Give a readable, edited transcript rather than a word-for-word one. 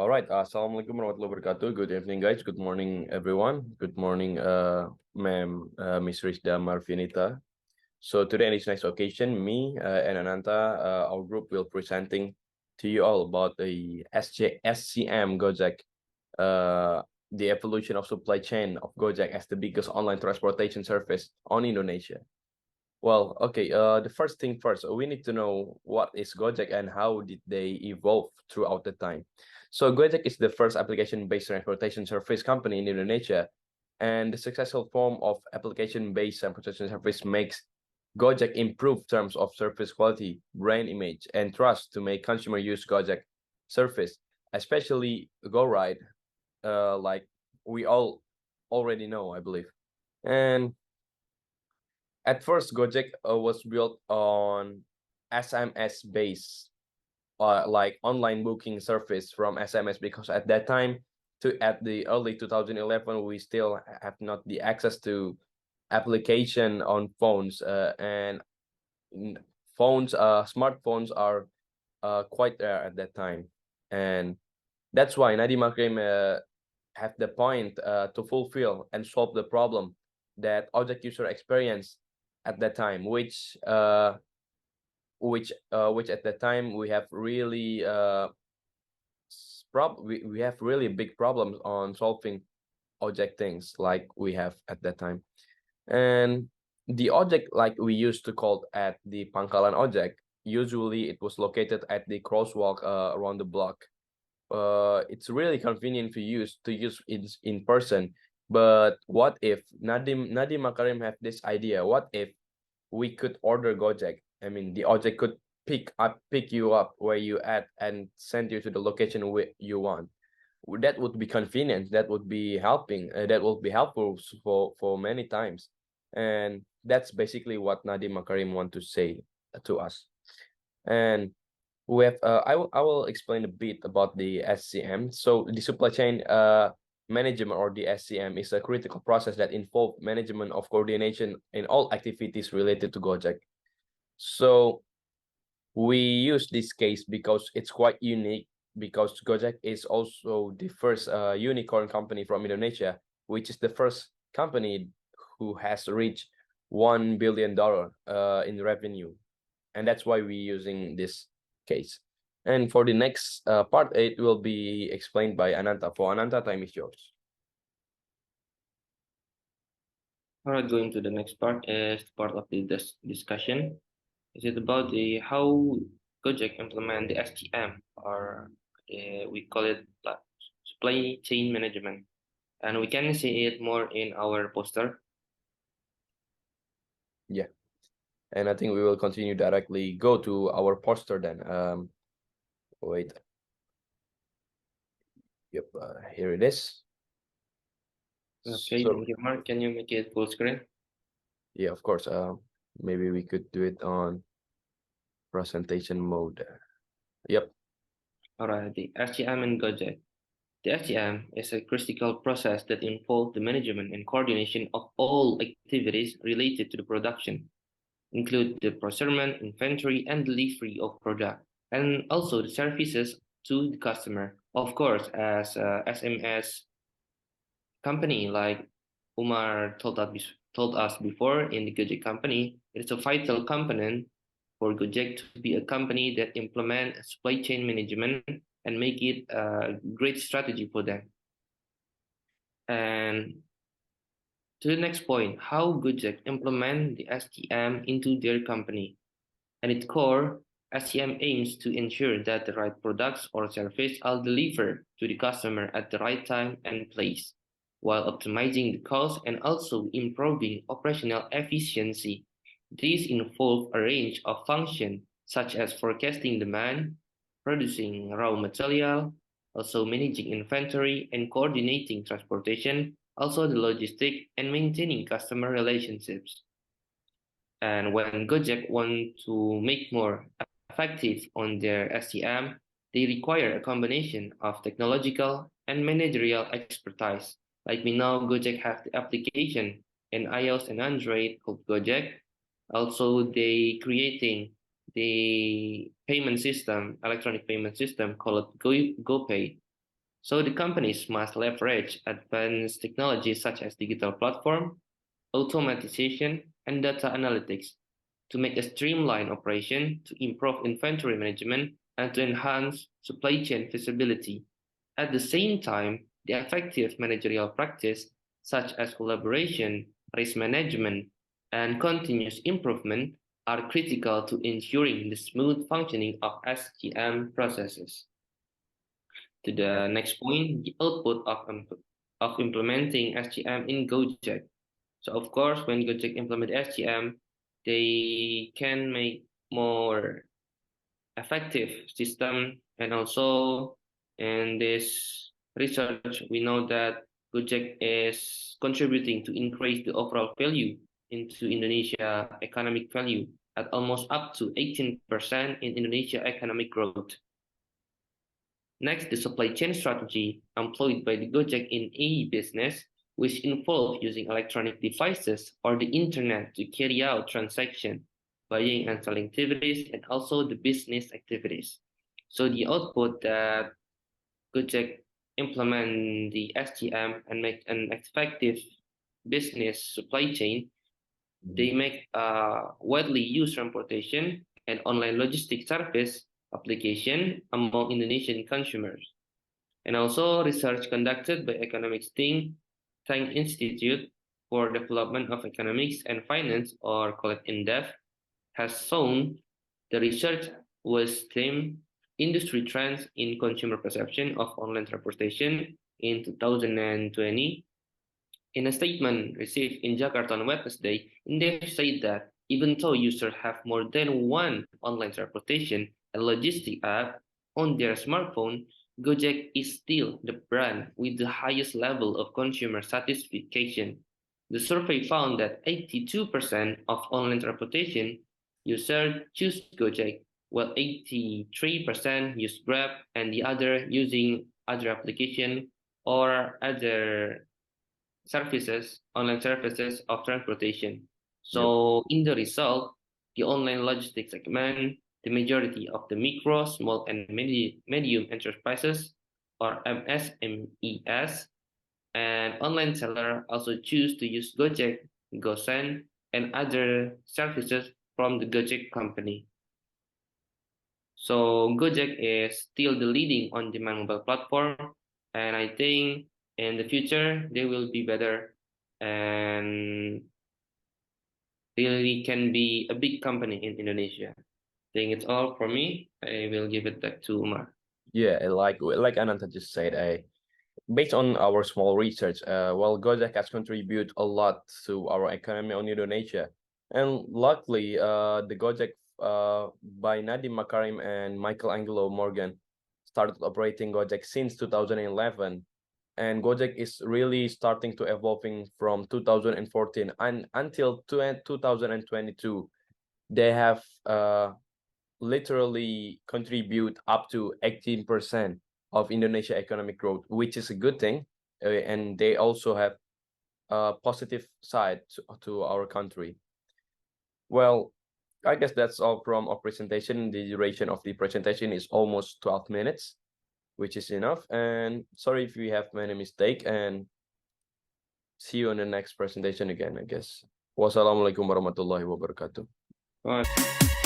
All right. Assalamualaikum warahmatullahi wabarakatuh. Good evening, guys. Good morning, everyone. Good morning, ma'am, Miss Risda Marvinita. So today in this next occasion, me and Ananta, our group will presenting to you all about the SCM Gojek, the evolution of supply chain of Gojek as the biggest online transportation service on Indonesia. Well, okay, the first thing first, we need to know what is Gojek and how did they evolve throughout the time. So Gojek is the first application-based transportation service company in Indonesia, and the successful form of application-based transportation service makes Gojek improve terms of service quality, brand image, and trust to make consumer use Gojek service, especially GoRide, like we all already know, I believe. And at first, Gojek was built on SMS based, like online booking service from SMS, because at that time, at the early 2011, we still have not the access to application on phones, and smartphones are quite rare at that time, and that's why Nadiem Makarim have the point to fulfill and solve the problem that Gojek user experience at that time, which at that time we have really we have really big problems on solving object things like we have at that time. And the object, like we used to call at the Pangkalan object, usually it was located at the crosswalk around the block. It's really convenient to use in person. But what if Nadiem Makarim have this idea? What if we could order Gojek? I mean, the object could pick you up where you at and send you to the location where you want. That would be convenient. That would be helping. That would be helpful for many times. And that's basically what Nadiem Makarim want to say to us. And we have I will explain a bit about the SCM. So the supply chain management, or the SCM, is a critical process that involves management of coordination in all activities related to Gojek. So we use this case because it's quite unique, because Gojek is also the first unicorn company from Indonesia, which is the first company who has reached $1 billion in revenue, and that's why we're using this case. And for the next part, it will be explained by Ananta. For Ananta, time is yours. All right, going to the next part is part of the discussion. Is it about the how Gojek implement the STM, or we call it supply chain management, and we can see it more in our poster. Yeah, and I think we will continue directly go to our poster then. Wait. Yep, here it is. Okay, So, thank you, Mark. Can you make it full screen? yeah, of course. Maybe we could do it on presentation mode. Yep. All right, the STM in Gojek. The SCM is a critical process that involves the management and coordination of all activities related to the production, include the procurement, inventory, and delivery of product, and also the services to the customer. Of course, as a SMS company like Umar told us before in the Gojek company, it's a vital component for Gojek to be a company that implement supply chain management and make it a great strategy for them. And to the next point, how Gojek implement the STM into their company. At its core, SCM aims to ensure that the right products or service are delivered to the customer at the right time and place, while optimizing the cost and also improving operational efficiency. These involve a range of functions such as forecasting demand, producing raw material, also managing inventory and coordinating transportation, also the logistic and maintaining customer relationships. And when Gojek want to make more effective on their SCM, they require a combination of technological and managerial expertise. Like we know, Gojek have the application in iOS and Android called Gojek. Also, they creating the payment system, electronic payment system called GoPay. So the companies must leverage advanced technologies such as digital platform, automatization, and data analytics to make a streamlined operation, to improve inventory management, and to enhance supply chain visibility. At the same time, the effective managerial practice, such as collaboration, risk management, and continuous improvement, are critical to ensuring the smooth functioning of SGM processes. To the next point, the output of implementing SGM in Gojek. So of course, when Gojek implement SGM, they can make more effective system, and also in this research, we know that Gojek is contributing to increase the overall value into Indonesia economic value at almost up to 18% in Indonesia economic growth. Next, the supply chain strategy employed by the Gojek in e-business, which involve using electronic devices or the internet to carry out transactions, buying and selling activities, and also the business activities. So the output that Gojek implement the SGM and make an effective business supply chain, they make widely used transportation and online logistics service application among Indonesian consumers. And also research conducted by Economics Think Institute for Development of Economics and Finance, or called INDEF, has shown the research was themed industry trends in consumer perception of online transportation in 2020. In a statement received in Jakarta on Wednesday, INDEF said that even though users have more than one online transportation and logistic app on their smartphone, Gojek is still the brand with the highest level of consumer satisfaction. The survey found that 82% of online transportation users choose Gojek, while 83% use Grab and the other using other application or other services, online services of transportation. So in the result, the online logistics segment, the majority of the micro, small, and medium enterprises, or MSMEs, and online seller also choose to use Gojek, GoSend, and other services from the Gojek company. So Gojek is still the leading on-demand mobile platform, and I think in the future they will be better and really can be a big company in Indonesia. I think it's all for me. I will give it back to Umar. Yeah, like Ananta just said, based on our small research, well, Gojek has contributed a lot to our economy on Indonesia, and luckily, the Gojek by Nadiem Makarim and Michael Angelo Morgan started operating Gojek since 2011, and Gojek is really starting to evolving from 2014 and until 2022. They have literally contribute up to 18% of Indonesia economic growth, which is a good thing, and they also have a positive side to our country. Well, I guess that's all from our presentation. The duration of the presentation is almost 12 minutes, which is enough. And sorry if we have many mistakes, and see you in the next presentation again, I guess. Wassalamualaikum warahmatullahi wabarakatuh. Bye.